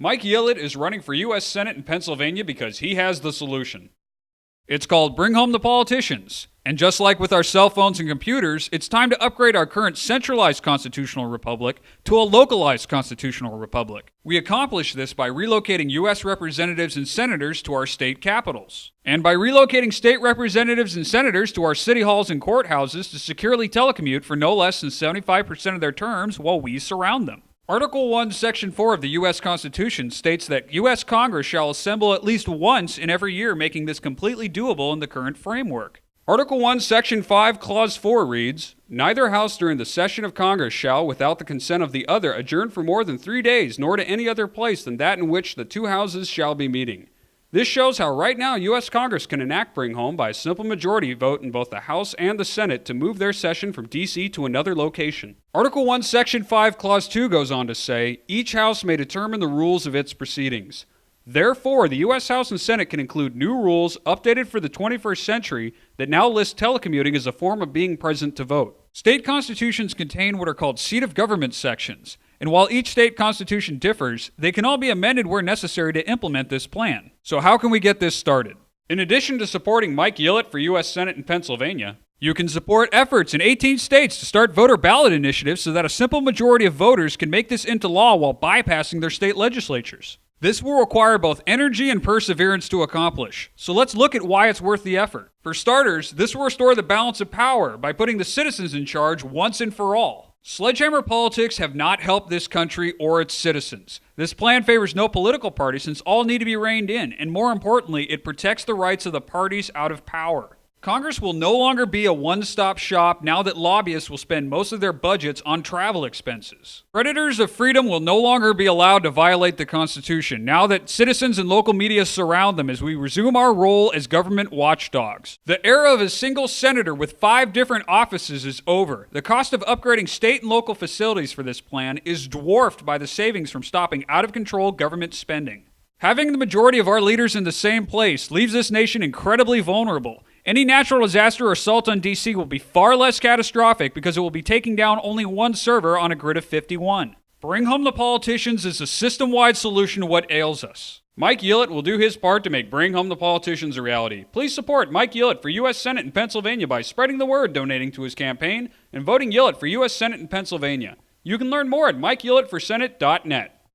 Mike Yilit is running for U.S. Senate in Pennsylvania because he has the solution. It's called Bring Home the Politicians. And just like with our cell phones and computers, it's time to upgrade our current centralized constitutional republic to a localized constitutional republic. We accomplish this by relocating U.S. representatives and senators to our state capitals, and by relocating state representatives and senators to our city halls and courthouses to securely telecommute for no less than 75% of their terms while we surround them. Article 1, Section 4 of the U.S. Constitution states that U.S. Congress shall assemble at least once in every year, making this completely doable in the current framework. Article 1, Section 5, Clause 4 reads, "Neither House during the session of Congress shall, without the consent of the other, adjourn for more than 3 days, nor to any other place than that in which the two houses shall be meeting." This shows how right now U.S. Congress can enact Bring Home by a simple majority vote in both the House and the Senate to move their session from D.C. to another location. Article 1, Section 5, Clause 2 goes on to say, "Each House may determine the rules of its proceedings." Therefore, the U.S. House and Senate can include new rules updated for the 21st century that now list telecommuting as a form of being present to vote. State constitutions contain what are called seat of government sections, and while each state constitution differs, they can all be amended where necessary to implement this plan. So how can we get this started? In addition to supporting Mike Yilit for U.S. Senate in Pennsylvania, you can support efforts in 18 states to start voter ballot initiatives so that a simple majority of voters can make this into law while bypassing their state legislatures. This will require both energy and perseverance to accomplish, so let's look at why it's worth the effort. For starters, this will restore the balance of power by putting the citizens in charge once and for all. Sledgehammer politics have not helped this country or its citizens. This plan favors no political party since all need to be reined in, and more importantly, it protects the rights of the parties out of power. Congress will no longer be a one-stop shop now that lobbyists will spend most of their budgets on travel expenses. Predators of freedom will no longer be allowed to violate the Constitution now that citizens and local media surround them as we resume our role as government watchdogs. The era of a single senator with 5 different offices is over. The cost of upgrading state and local facilities for this plan is dwarfed by the savings from stopping out-of-control government spending. Having the majority of our leaders in the same place leaves this nation incredibly vulnerable. Any natural disaster or assault on D.C. will be far less catastrophic because it will be taking down only one server on a grid of 51. Bring Home the Politicians is a system-wide solution to what ails us. Mike Yilit will do his part to make Bring Home the Politicians a reality. Please support Mike Yilit for U.S. Senate in Pennsylvania by spreading the word, donating to his campaign, and voting Yilit for U.S. Senate in Pennsylvania. You can learn more at MikeYilitForSenate.net.